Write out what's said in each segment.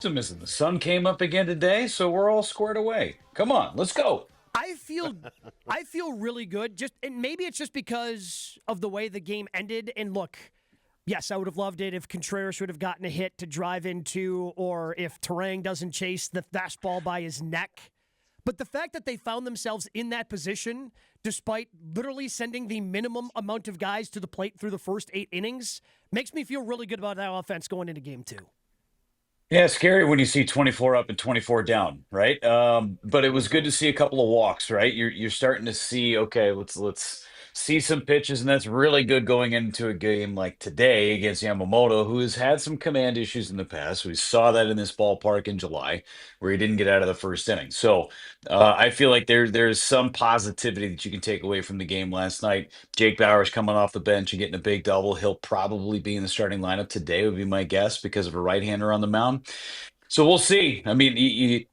Optimism. The sun came up again today, so we're all squared away. Come on, let's go. I feel I feel really good. Just and maybe it's just because of the way the game ended. And look, yes, I would have loved it if Contreras would have gotten a hit to drive into, or if Terang doesn't chase the fastball by his neck. But the fact that they found themselves in that position, despite literally sending the minimum amount of guys to the plate through the first 8 innings, makes me feel really good about that offense going into game 2. Yeah, it's scary when you see 24 up and 24 down, right? But it was good to see a couple of walks, right? You're starting to see, okay, let's see some pitches, and that's really good going into a game like today against Yamamoto, who has had some command issues in the past. We saw that in this ballpark in July, where he didn't get out of the first inning. So I feel like there's some positivity that you can take away from the game last night. Jake Bauers coming off the bench and getting a big double. He'll probably be in the starting lineup today, would be my guess, because of a right-hander on the mound. So we'll see. I mean,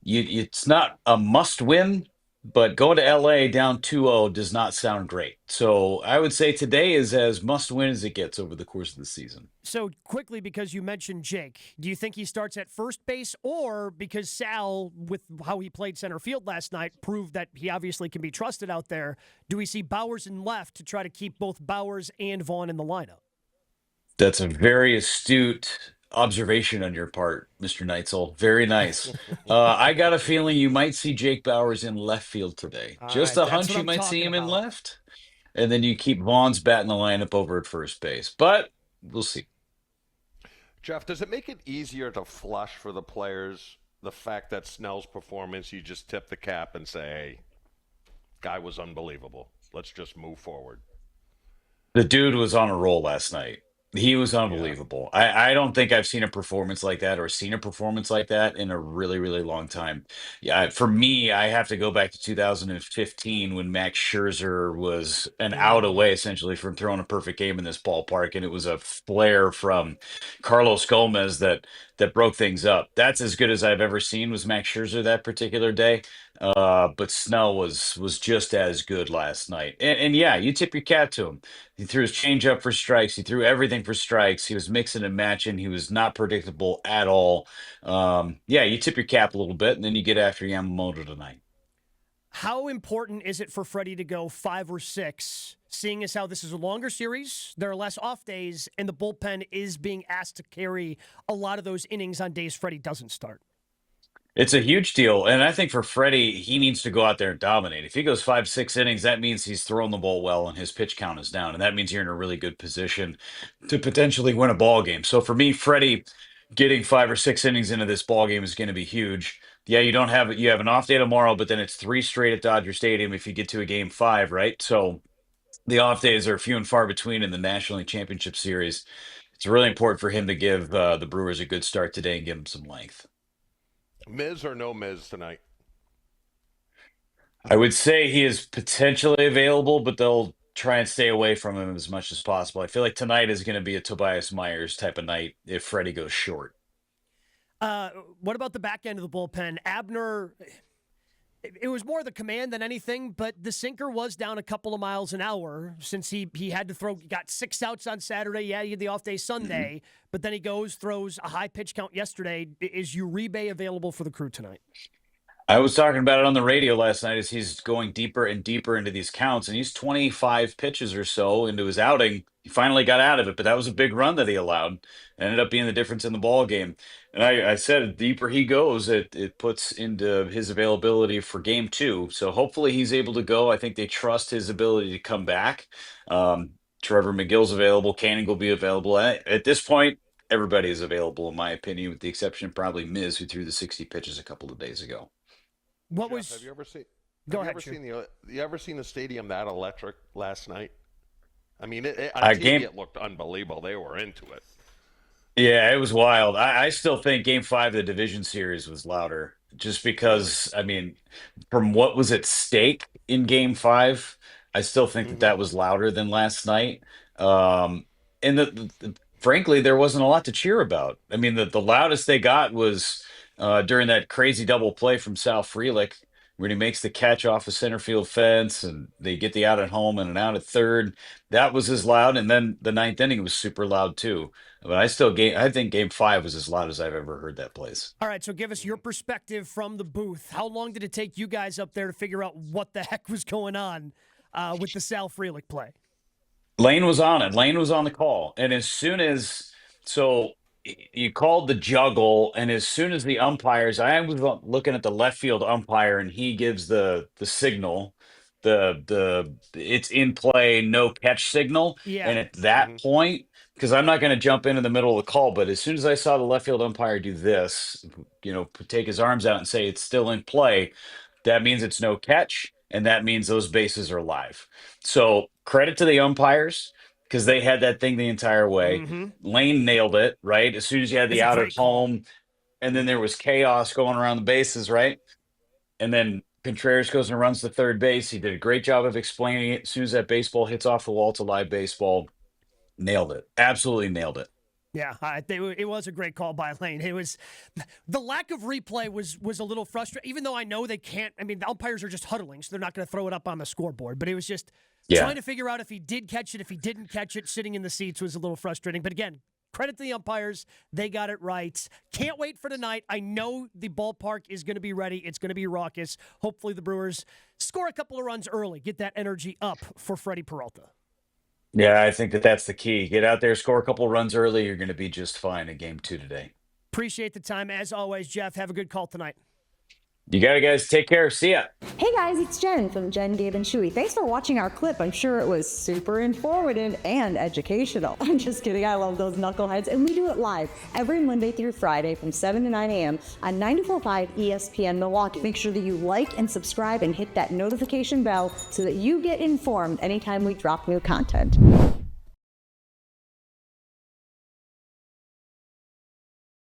it's not a must win, but going to LA down 2-0 does not sound great. So I would say today is as must win as it gets over the course of the season. So quickly, because you mentioned Jake, do you think he starts at first base, or because Sal, with how he played center field last night, proved that he obviously can be trusted out there? Do we see Bauers in left to try to keep both Bauers and Vaughn in the lineup? That's a very astute observation on your part, Mr. Neitzel. Very nice. I got a feeling you might see Jake Bauers in left field today. All Just right, a that's hunch what you I'm might see talking him in about. left, and then you keep Vaughn's bat in the lineup over at first base. But we'll see. Jeff, does it make it easier to flush for the players the fact that Snell's performance, you just tip the cap and say, hey, guy was unbelievable. Let's just move forward. The dude was on a roll last night. He was Yeah. unbelievable. I don't think I've seen a performance like that or seen a performance like that in a really, really long time. Yeah, for me, I have to go back to 2015 when Max Scherzer was an out away essentially from throwing a perfect game in this ballpark, and it was a flare from Carlos Gomez that broke things up. That's as good as I've ever seen was Max Scherzer that particular day. But Snell was just as good last night, and yeah, you tip your cap to him. He threw his changeup for strikes. He threw everything for strikes. He was mixing and matching. He was not predictable at all. Yeah, you tip your cap a little bit, and then you get after Yamamoto tonight. How important is it for Freddie to go 5 or 6, seeing as how this is a longer series, there are less off days, and the bullpen is being asked to carry a lot of those innings on days Freddie doesn't start? It's a huge deal, and I think for Freddie, he needs to go out there and dominate. If he goes 5, 6 innings, that means he's throwing the ball well and his pitch count is down, and that means you're in a really good position to potentially win a ball game. So for me, Freddie getting 5 or 6 innings into this ball game is going to be huge. Yeah, you have an off day tomorrow, but then it's 3 straight at Dodger Stadium if you get to a game 5, right? So the off days are few and far between in the National League Championship Series. It's really important for him to give the Brewers a good start today and give them some length. Miz or no Miz tonight? I would say he is potentially available, but they'll try and stay away from him as much as possible. I feel like tonight is going to be a Tobias Myers type of night if Freddie goes short. What about the back end of the bullpen? Abner, it was more the command than anything, but the sinker was down a couple of miles an hour since he had to throw, got 6 outs on Saturday. Yeah, he had the off day Sunday, but then he throws a high pitch count yesterday. Is Uribe available for the Crew tonight? I was talking about it on the radio last night as he's going deeper and deeper into these counts, and he's 25 pitches or so into his outing. He finally got out of it, but that was a big run that he allowed. It ended up being the difference in the ball game. And I said, the deeper he goes, it puts into his availability for game 2. So hopefully he's able to go. I think they trust his ability to come back. Trevor McGill's available. Canning will be available. At this point, everybody is available, in my opinion, with the exception of probably Miz, who threw the 60 pitches a couple of days ago. What Jeff, was? have you ever seen? Go Have you ahead. ever Sure. seen you ever seen the stadium that electric last night? I mean, on I TV game it looked unbelievable. They were into it. Yeah, it was wild. I still think game 5 of the division series was louder just Really? because, I mean, from what was at stake in game 5, I still think that Mm-hmm. that was louder than last night. And frankly, there wasn't a lot to cheer about. I mean, the loudest they got was during that crazy double play from Sal Frelick, when he makes the catch off the center field fence and they get the out at home and an out at third. That was as loud. And then the ninth inning was super loud too. But I think game 5 was as loud as I've ever heard that place. All right, so give us your perspective from the booth. How long did it take you guys up there to figure out what the heck was going on with the Sal Frelick play? Lane was on it. Lane was on the call. And as soon as, so you called the juggle, and as soon as the umpires, I was looking at the left field umpire, and he gives the signal, the it's in play, no catch signal. Yeah. And at that point, because I'm not going to jump in the middle of the call, but as soon as I saw the left field umpire do this, take his arms out and say it's still in play, that means it's no catch, and that means those bases are live. So credit to the umpires because they had that thing the entire way. Lane nailed it, right? As soon as you had the It's a out great at home, and then there was chaos going around the bases, right? And then Contreras goes and runs the third base. He did a great job of explaining it. As soon as that baseball hits off the wall, it's a live baseball. Nailed it. Absolutely nailed it. Yeah, it was a great call by Lane. It was the lack of replay was a little frustrating, even though I know they can't. I mean, the umpires are just huddling, so they're not going to throw it up on the scoreboard. But it was just trying to figure out if he did catch it, if he didn't catch it. Sitting in the seats was a little frustrating. But again, credit to the umpires. They got it right. Can't wait for tonight. I know the ballpark is going to be ready. It's going to be raucous. Hopefully the Brewers score a couple of runs early, get that energy up for Freddie Peralta. Yeah, I think that's the key. Get out there, score a couple runs early. You're going to be just fine in game 2 today. Appreciate the time. As always, Jeff, have a good call tonight. You got it, guys. Take care. See ya. Hey guys, it's Jen from Jen, Gabe, and Chewy. Thanks for watching our clip. I'm sure it was super informative and educational. I'm just kidding. I love those knuckleheads. And we do it live every Monday through Friday from 7 to 9 a.m. on 94.5 ESPN Milwaukee. Make sure that you like and subscribe and hit that notification bell so that you get informed anytime we drop new content.